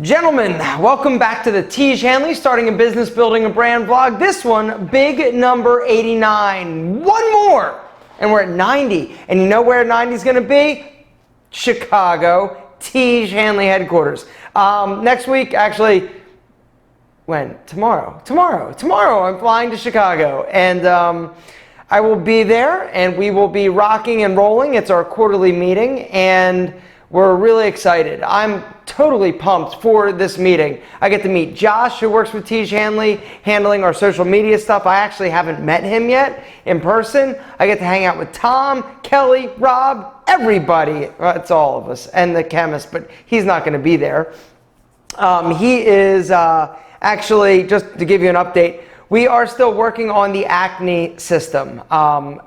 Gentlemen, welcome back to the Tiege Hanley Starting a Business, Building a Brand vlog. This one, big number 89. One more, and we're at 90. And you know where 90 is going to be? Chicago, Tiege Hanley headquarters. Next week, actually, when? Tomorrow I'm flying to Chicago, and I will be there, and we will be rocking and rolling. It's our quarterly meeting, and we're really excited. I'm totally pumped for this meeting. I get to meet Josh, who works with Tiege Hanley, handling our social media stuff. I actually haven't met him yet in person. I get to hang out with Tom, Kelly, Rob, everybody. Well, it's all of us, and the chemist, but he's not going to be there. He is actually, just to give you an update, we are still working on the acne system.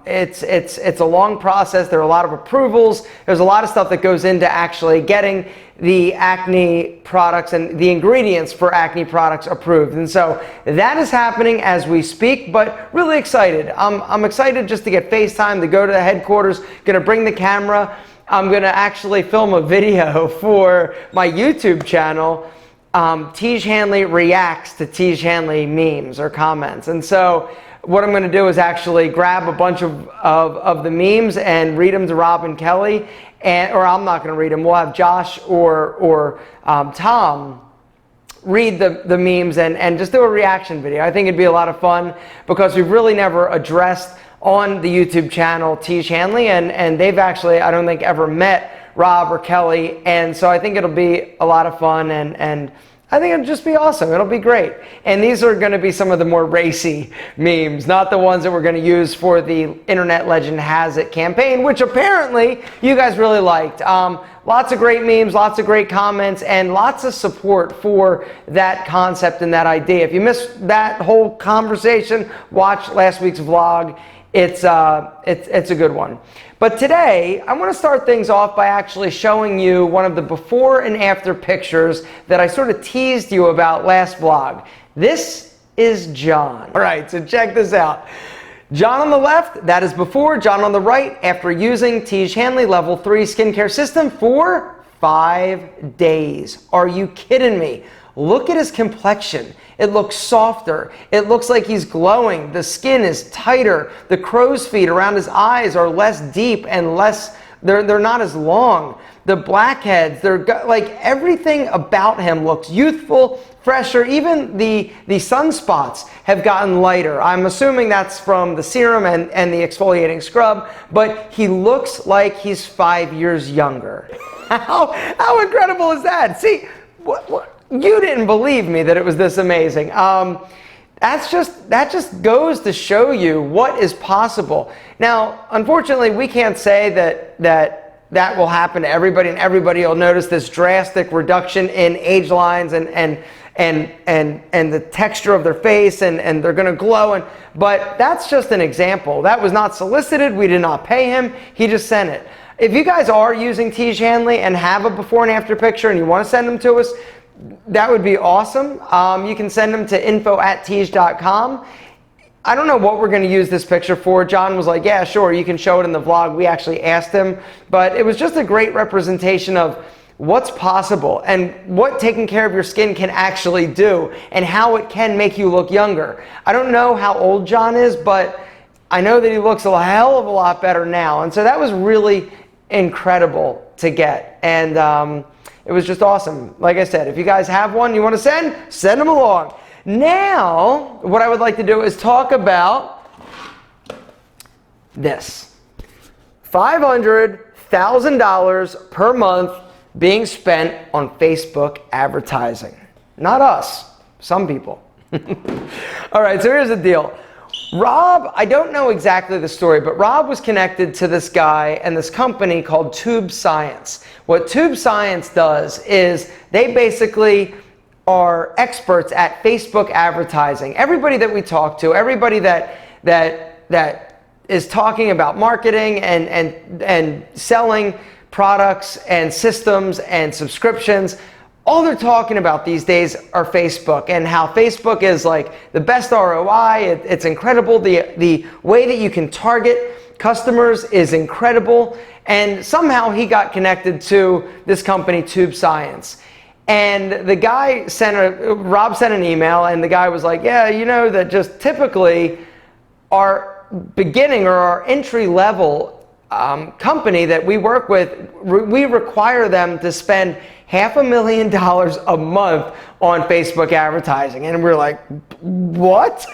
It's a long process. There are a lot of approvals. There's a lot of stuff that goes into actually getting the acne products and the ingredients for acne products approved. And so that is happening as we speak, but really excited. I'm excited just to get FaceTime, to go to the headquarters, gonna bring the camera. I'm gonna actually film a video for my YouTube channel. Tiege Hanley reacts to Tiege Hanley memes or comments. And so what I'm going to do is actually grab a bunch of the memes and read them to Rob and Kelly, or I'm not going to read them. We'll have Josh or Tom read the memes and just do a reaction video. I think it'd be a lot of fun because we've really never addressed on the YouTube channel Tiege Hanley, and they've actually, I don't think, ever met Rob or Kelly, and so I think it'll be a lot of fun, and I think it'll just be awesome. It'll be great. And these are going to be some of the more racy memes, not the ones that we're going to use for the Internet Legend Has It campaign, which apparently you guys really liked. Lots of great memes, lots of great comments, and lots of support for that concept and that idea. If you missed that whole conversation, watch last week's vlog. It's a good one. But today, I want to start things off by actually showing you one of the before and after pictures that I sort of teased you about last vlog. This is John. All right, so check this out. John on the left, that is before. John on the right, after using Tiege Hanley Level 3 skincare system for 5 days. Are you kidding me? Look at his complexion. It looks softer. It looks like he's glowing. The skin is tighter. The crow's feet around his eyes are less deep and less, they're not as long. The blackheads, like everything about him looks youthful, fresher. Even the sunspots have gotten lighter. I'm assuming that's from the serum and the exfoliating scrub, but he looks like he's 5 years younger. How incredible is that? See, what? You didn't believe me that it was this amazing. That just goes to show you what is possible. Now, unfortunately, we can't say that will happen to everybody, and everybody will notice this drastic reduction in age lines and the texture of their face, and they're gonna glow. But that's just an example. That was not solicited. We did not pay him. He just sent it. If you guys are using Tiege Hanley and have a before and after picture and you want to send them to us, that would be awesome. You can send them to info@tiege.com. I don't know what we're going to use this picture for. John was like, yeah, sure, you can show it in the vlog. We actually asked him, but it was just a great representation of what's possible and what taking care of your skin can actually do and how it can make you look younger. I don't know how old John is, but I know that he looks a hell of a lot better now. And so that was really incredible to get. And it was just awesome. Like I said, if you guys have one you want to send them along. Now, what I would like to do is talk about this. $500,000 per month being spent on Facebook advertising. Not us, some people. All right, so here's the deal. Rob, I don't know exactly the story, but Rob was connected to this guy and this company called Tube Science. What Tube Science does is they basically are experts at Facebook advertising. Everybody that we talk to, everybody that is talking about marketing and selling products and systems and subscriptions, all they're talking about these days are Facebook and how Facebook is like the best ROI. It's incredible. The way that you can target customers is incredible. And somehow he got connected to this company, Tube Science. And the guy Rob sent an email, and the guy was like, yeah, you know that just typically our beginning or our entry level company that we work with, we require them to spend $500,000 a month on Facebook advertising. And we're like, what?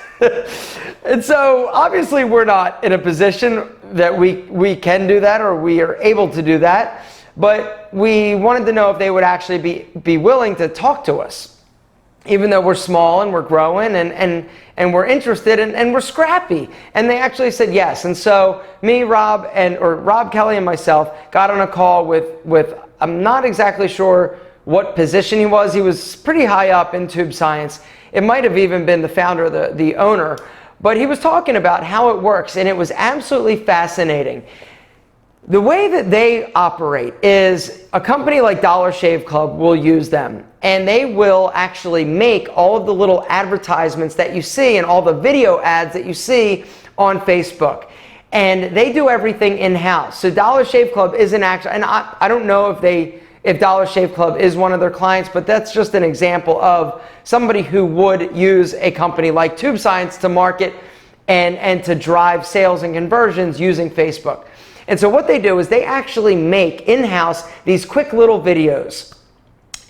And so obviously we're not in a position that we can do that, or we are able to do that. But we wanted to know if they would actually be willing to talk to us, even though we're small and we're growing and we're interested and we're scrappy. And they actually said yes. And so me, Rob Kelly and myself got on a call with I'm not exactly sure what position he was. He was pretty high up in tube science. It might have even been the founder, the owner. But he was talking about how it works, and it was absolutely fascinating. The way that they operate is a company like Dollar Shave Club will use them, and they will actually make all of the little advertisements that you see and all the video ads that you see on Facebook. And they do everything in-house. So Dollar Shave Club isn't actually, and I don't know if Dollar Shave Club is one of their clients, but that's just an example of somebody who would use a company like Tube Science to market and to drive sales and conversions using Facebook. And so what they do is they actually make in-house these quick little videos,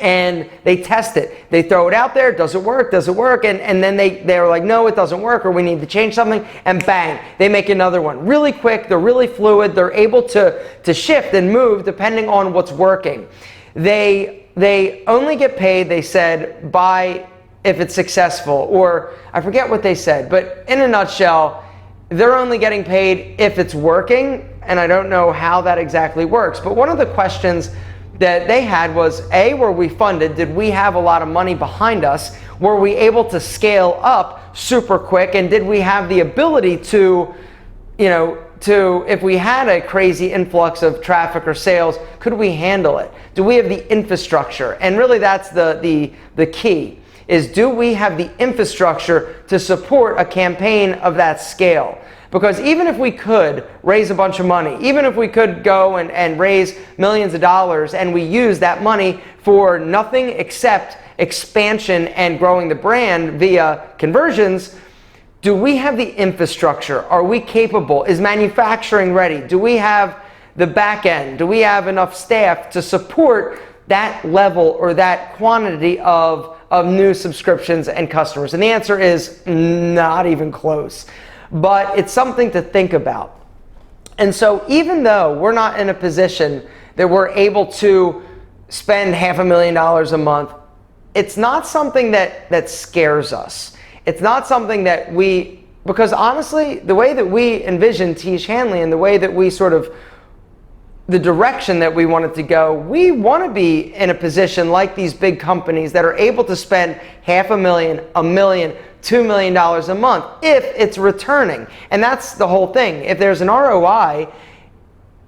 and they test it. They throw it out there. Does it work? Does it work? And then they're like, no, it doesn't work, or we need to change something, and bang, they make another one. Really quick. They're really fluid. They're able to shift and move depending on what's working. They only get paid, they said, by if it's successful, or I forget what they said, but in a nutshell, they're only getting paid if it's working, and I don't know how that exactly works. But one of the questions that they had was, A, were we funded? Did we have a lot of money behind us? Were we able to scale up super quick? And did we have the ability to, if we had a crazy influx of traffic or sales, could we handle it? Do we have the infrastructure? And really that's the key, is do we have the infrastructure to support a campaign of that scale? Because even if we could raise a bunch of money, even if we could go and raise millions of dollars, and we use that money for nothing except expansion and growing the brand via conversions, do we have the infrastructure? Are we capable? Is manufacturing ready? Do we have the back end? Do we have enough staff to support that level or that quantity of new subscriptions and customers? And the answer is not even close. But it's something to think about. And so even though we're not in a position that we're able to spend $500,000 a month, it's not something that scares us. It's not something that because honestly, the way that we envision Tiege Hanley and the way that we the direction that we wanted to go, we want to be in a position like these big companies that are able to spend $500,000, $1 million, $2 million a month if it's returning. And that's the whole thing. If there's an ROI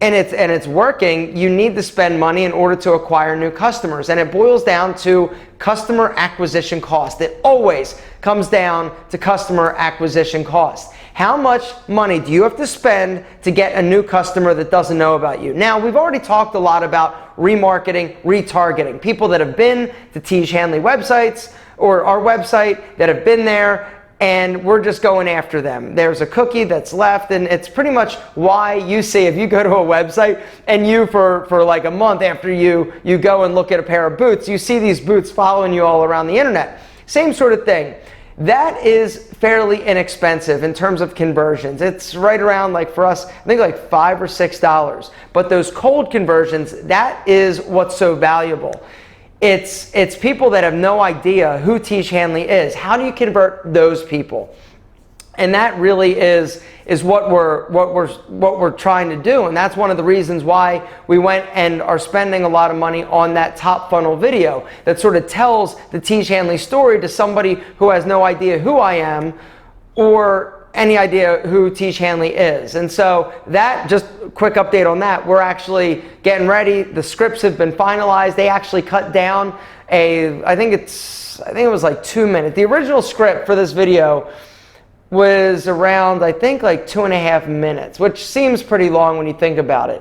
and it's working, you need to spend money in order to acquire new customers. And it boils down to customer acquisition cost. It always comes down to customer acquisition cost. How much money do you have to spend to get a new customer that doesn't know about you? Now, we've already talked a lot about remarketing, retargeting. People that have been to Tiege Hanley websites or our website that have been there, and we're just going after them. There's a cookie that's left, and it's pretty much why you see, if you go to a website and you for like a month after you go and look at a pair of boots, you see these boots following you all around the internet. Same sort of thing. That is fairly inexpensive in terms of conversions. It's right around, like for us, I think like $5 or $6. But those cold conversions, that is what's so valuable. It's people that have no idea who Tiege Hanley is. How do you convert those people? And that really is what we're trying to do. And that's one of the reasons why we went and are spending a lot of money on that top funnel video that sort of tells the Tiege Hanley story to somebody who has no idea who I am or any idea who Tiege Hanley is. And so that, just a quick update on that, we're actually getting ready. The scripts have been finalized. They actually cut down I think it was like 2 minutes. The original script for this video was around, I think, like 2.5 minutes, which seems pretty long when you think about it.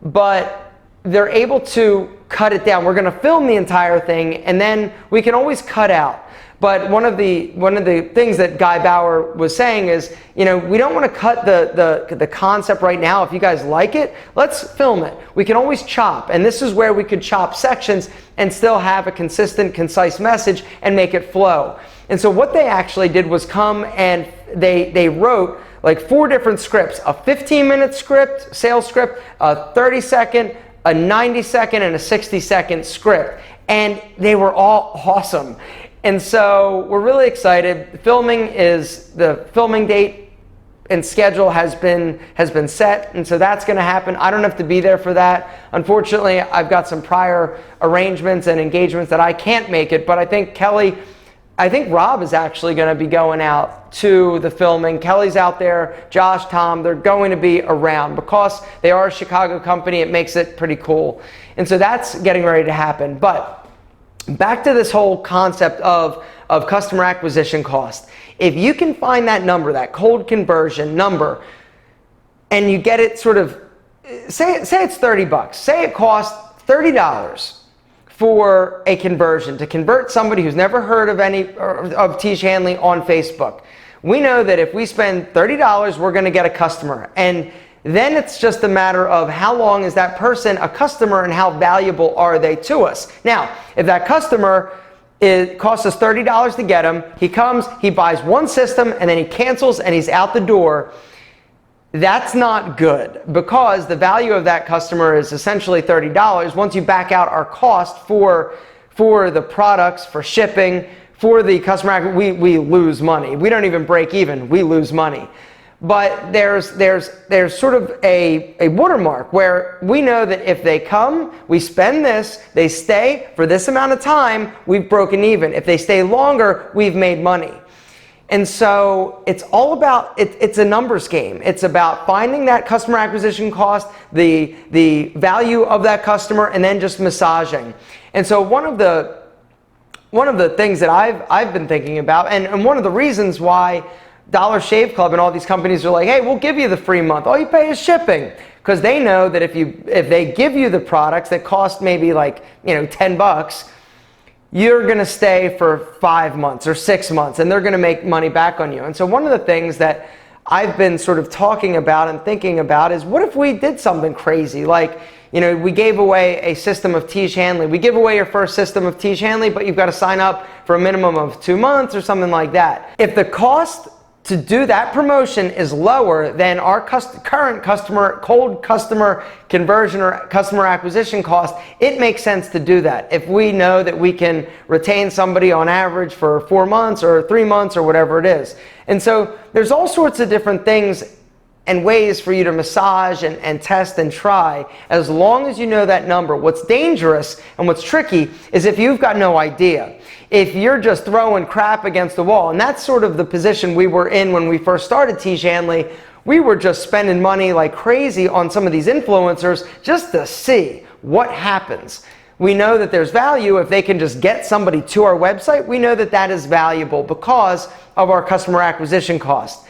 But they're able to cut it down. We're going to film the entire thing, and then we can always cut out. But one of the things that Guy Bauer was saying is, we don't want to cut the concept right now. If you guys like it, let's film it. We can always chop, and this is where we could chop sections and still have a consistent, concise message and make it flow. And so what they actually did was come and they wrote like 4 different scripts: a 15-minute script, sales script, a 30-second, a 90-second, and a 60-second script. And they were all awesome. And so we're really excited. The filming date and schedule has been set, and so that's going to happen. I don't have to be there for that. Unfortunately, I've got some prior arrangements and engagements that I can't make it, but I think Rob is actually going to be going out to the filming. Kelly's out there, Josh, Tom, they're going to be around. Because they are a Chicago company, it makes it pretty cool. And so that's getting ready to happen. But back to this whole concept of customer acquisition cost. If you can find that number, that cold conversion number, and you get it sort of, say it's $30. Say it costs $30 for a conversion, to convert somebody who's never heard of Tiege Hanley on Facebook. We know that if we spend $30, we're going to get a customer. And then it's just a matter of how long is that person a customer and how valuable are they to us. Now, if that customer, it costs us $30 to get him, he comes, he buys one system, and then he cancels and he's out the door, that's not good, because the value of that customer is essentially $30. Once you back out our cost for the products, for shipping, for the customer, we lose money. We don't even break even, we lose money. But there's sort of a watermark where we know that if they come, we spend this, they stay for this amount of time, we've broken even. If they stay longer, we've made money. And so it's all about, it's a numbers game. It's about finding that customer acquisition cost, the value of that customer, and then just massaging. And so one of the things that I've been thinking about, and one of the reasons why Dollar Shave Club and all these companies are like, hey, we'll give you the free month. All you pay is shipping. Because they know that if they give you the products that cost maybe like, $10, you're going to stay for 5 months or 6 months, and they're going to make money back on you. And so one of the things that I've been sort of talking about and thinking about is, what if we did something crazy? Like, we gave away a system of Tiege Hanley. We give away your first system of Tiege Hanley, but you've got to sign up for a minimum of 2 months or something like that. If the cost to do that promotion is lower than our current cold customer conversion or customer acquisition cost, it makes sense to do that. If we know that we can retain somebody on average for 4 months or 3 months or whatever it is. And so there's all sorts of different things and ways for you to massage and test and try, as long as you know that number. What's dangerous and what's tricky is if you've got no idea. If you're just throwing crap against the wall, and that's sort of the position we were in when we first started Tiege Hanley. We were just spending money like crazy on some of these influencers just to see what happens. We know that there's value if they can just get somebody to our website. We know that that is valuable because of our customer acquisition cost.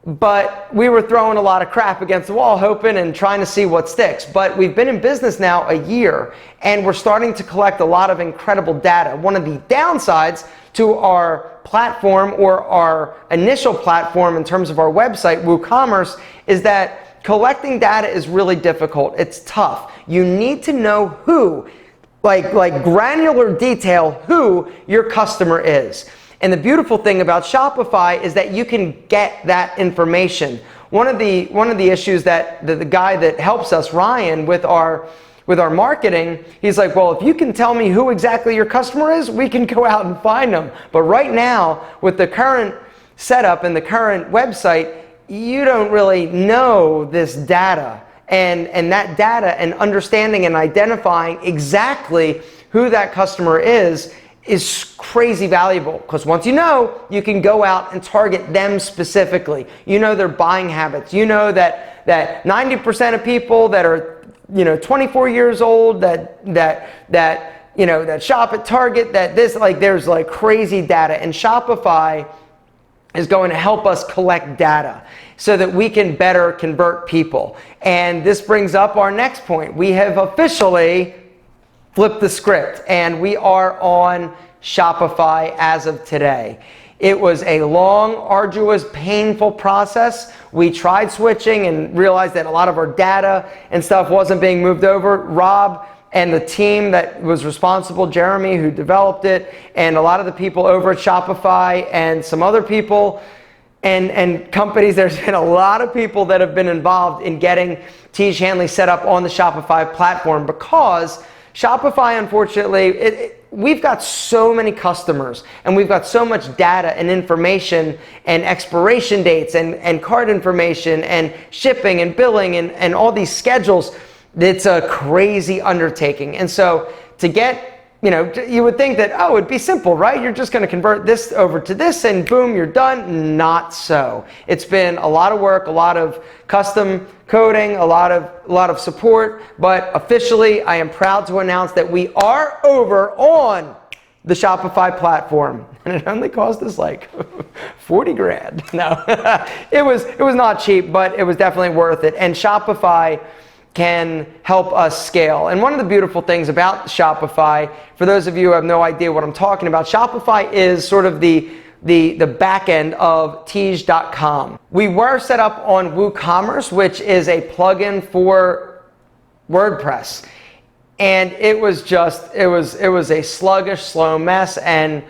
But we were throwing a lot of crap against the wall, hoping and trying to see what sticks. But we've been in business now a year, and we're starting to collect a lot of incredible data. One of the downsides to our platform, or our initial platform in terms of our website, WooCommerce, is that collecting data is really difficult. It's tough. You need to know who, like granular detail, who your customer is. And the beautiful thing about Shopify is that you can get that information. One of the issues that the guy that helps us, Ryan, with our marketing, he's like, well, if you can tell me who exactly your customer is, we can go out and find them. But right now, with the current setup and the current website, you don't really know this data. And that data and understanding and identifying exactly who that customer is crazy valuable, because once you know, you can go out and target them specifically. You know their buying habits. You know that 90% of people that are 24 years old that shop at Target, that there's crazy data. And Shopify is going to help us collect data so that we can better convert people. And this brings up our next point. We have officially flipped the script and we are on Shopify as of today. It was a long, arduous, painful process. We tried switching and realized that a lot of our data and stuff wasn't being moved over. Rob and the team that was responsible, Jeremy, who developed it, and a lot of the people over at Shopify and some other people and companies, there's been a lot of people that have been involved in getting Tiege Hanley set up on the Shopify platform, because Shopify, unfortunately, we've got so many customers and we've got so much data and information and expiration dates and card information and shipping and billing and all these schedules. It's a crazy undertaking. And so to get, you would think that, oh, it'd be simple, right? You're just going to convert this over to this and boom, you're done. Not so. It's been a lot of work, a lot of custom coding, a lot of support, but officially I am proud to announce that we are over on the Shopify platform. And it only cost us like 40 grand. No, it was not cheap, but it was definitely worth it. And Shopify can help us scale. And one of the beautiful things about Shopify, for those of you who have no idea what I'm talking about, Shopify is sort of the back end of Tiege.com. We were set up on WooCommerce, which is a plugin for WordPress. And it was a sluggish, slow mess. And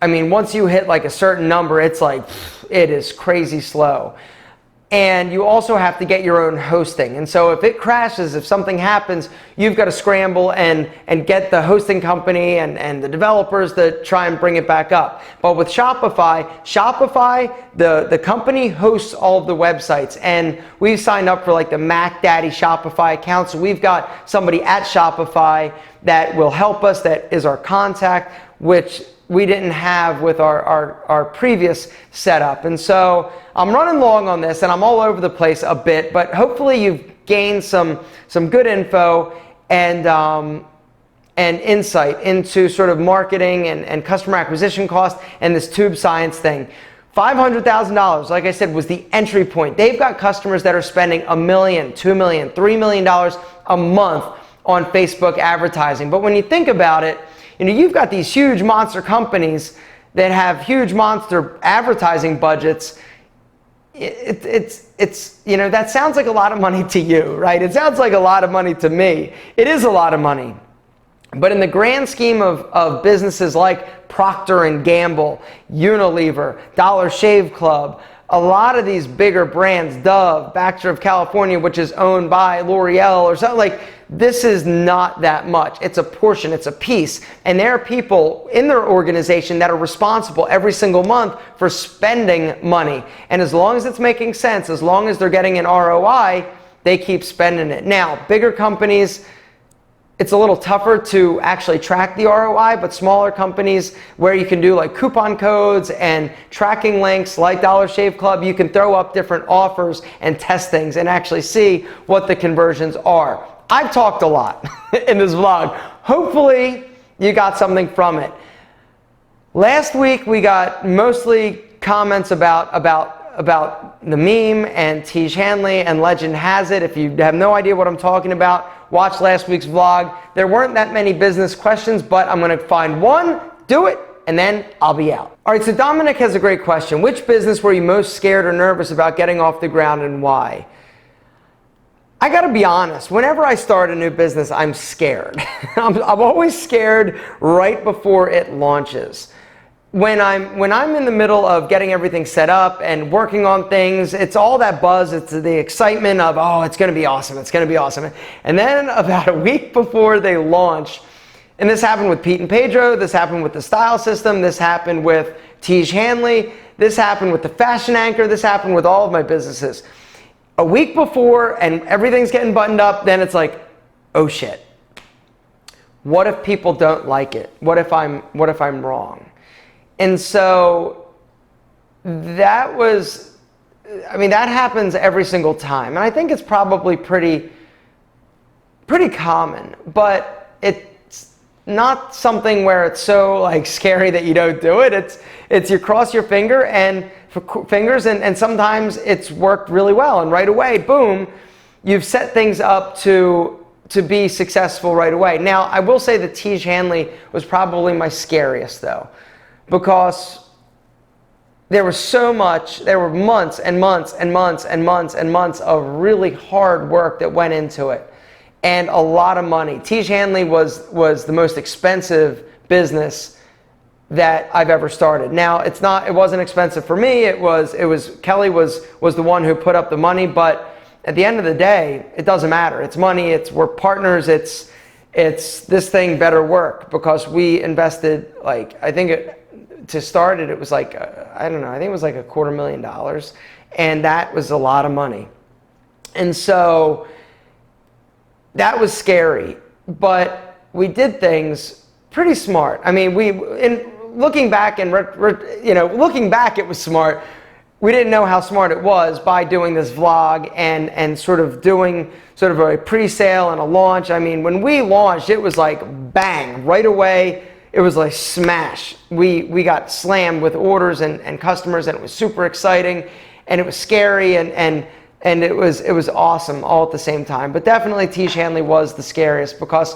I mean, once you hit like a certain number, it's like, it is crazy slow. And you also have to get your own hosting. And so if it crashes, if something happens, you've got to scramble and get the hosting company and the developers to try and bring it back up. But with Shopify, the company hosts all of the websites. And we've signed up for like the Mac Daddy Shopify account. So we've got somebody at Shopify that will help us, that is our contact, which we didn't have with our previous setup. And so I'm running long on this and I'm all over the place a bit, but hopefully you've gained some good info and insight into sort of marketing and customer acquisition cost and this tube science thing. $500,000, like I said, was the entry point. They've got customers that are spending $1 million, $2 million, $3 million a month on Facebook advertising. But when you think about it, you've got these huge monster companies that have huge monster advertising budgets. That sounds like a lot of money to you, right? It sounds like a lot of money to me. It is a lot of money. But in the grand scheme of businesses like Procter & Gamble, Unilever, Dollar Shave Club, a lot of these bigger brands, Dove, Baxter of California, which is owned by L'Oreal or something, like, this is not that much. It's a portion, it's a piece. And there are people in their organization that are responsible every single month for spending money. And as long as it's making sense, as long as they're getting an ROI, they keep spending it. Now, bigger companies, it's a little tougher to actually track the ROI, but smaller companies where you can do like coupon codes and tracking links like Dollar Shave Club, you can throw up different offers and test things and actually see what the conversions are. I've talked a lot in this vlog. Hopefully you got something from it. Last week we got mostly comments about the meme and Tiege Hanley and Legend Has It. If you have no idea what I'm talking about, watch last week's vlog. There weren't that many business questions, but I'm going to find one, do it, and then I'll be out. All right, so Dominic has a great question. Which business were you most scared or nervous about getting off the ground and why? I gotta be honest, whenever I start a new business, I'm scared. I'm always scared right before it launches. When I'm in the middle of getting everything set up and working on things, it's all that buzz, it's the excitement of, oh, it's gonna be awesome, it's gonna be awesome. And then about a week before they launch, and this happened with Pete and Pedro, this happened with the Style System, this happened with Tiege Hanley, this happened with the Fashion Anchor, this happened with all of my businesses. A week before and everything's getting buttoned up, then it's like, oh shit. What if people don't like it? What if I'm wrong? And so that happens every single time. And I think it's probably pretty common, but it's not something where it's so like scary that you don't do it. It's you cross your fingers and sometimes it's worked really well, and right away, boom, you've set things up to be successful right away. Now, I will say that Tiege Hanley was probably my scariest though, because there was so much, there were months and months and months and months and months of really hard work that went into it, and a lot of money. Tiege Hanley was the most expensive business that I've ever started. Now, it wasn't expensive for me. Kelly was the one who put up the money, but at the end of the day, it doesn't matter. It's money, we're partners, it's this thing better work, because we invested, like, I think to start it was like, I don't know, I think it was like $250,000, and that was a lot of money. And so that was scary, but we did things pretty smart. I mean, looking back, it was smart. We didn't know how smart it was by doing this vlog and sort of doing sort of a pre-sale and a launch. I mean, when we launched, it was like bang, right away. It was like smash. We got slammed with orders and customers, and it was super exciting, and it was scary, and it was awesome all at the same time. But definitely Tiege Hanley was the scariest, because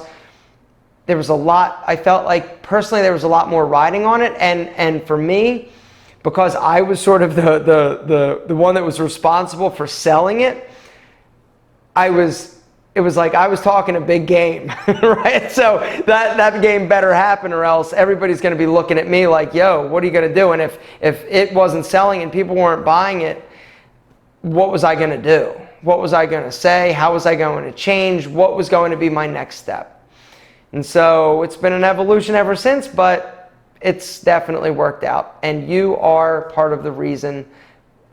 there was a lot, I felt like personally there was a lot more riding on it, and for me, because I was sort of the one that was responsible for selling it, it was like I was talking a big game, right? So that game better happen, or else everybody's going to be looking at me like, yo, what are you going to do? And if it wasn't selling and people weren't buying it, what was I going to do? What was I going to say? How was I going to change? What was going to be my next step? And so it's been an evolution ever since, but it's definitely worked out. And you are part of the reason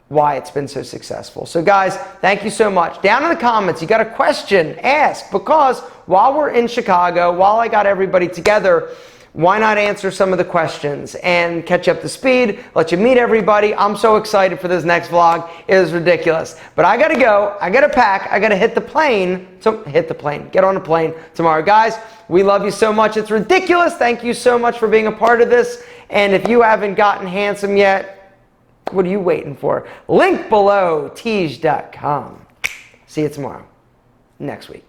why it's been so successful. So guys, thank you so much. Down in the comments, you got a question, ask, because while we're in Chicago, while I got everybody together, why not answer some of the questions and catch up to speed, let you meet everybody. I'm so excited for this next vlog. It is ridiculous. But I gotta go, I gotta pack, I gotta get on a plane tomorrow. Guys, we love you so much. It's ridiculous. Thank you so much for being a part of this. And if you haven't gotten handsome yet, what are you waiting for? Link below, tiege.com. See you tomorrow, next week.